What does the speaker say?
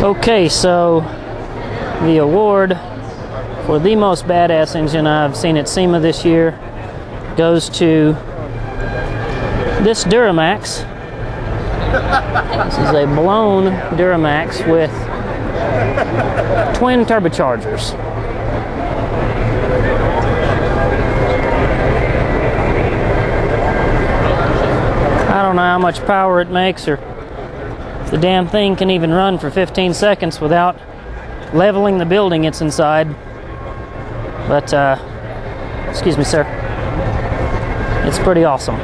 Okay, so the award for the most badass engine I've seen at SEMA this year goes to this Duramax. This is a blown Duramax with twin turbochargers. I don't know how much power it makes, or if the damn thing can even run for 15 seconds without leveling the building it's inside. But, excuse me, sir. It's pretty awesome.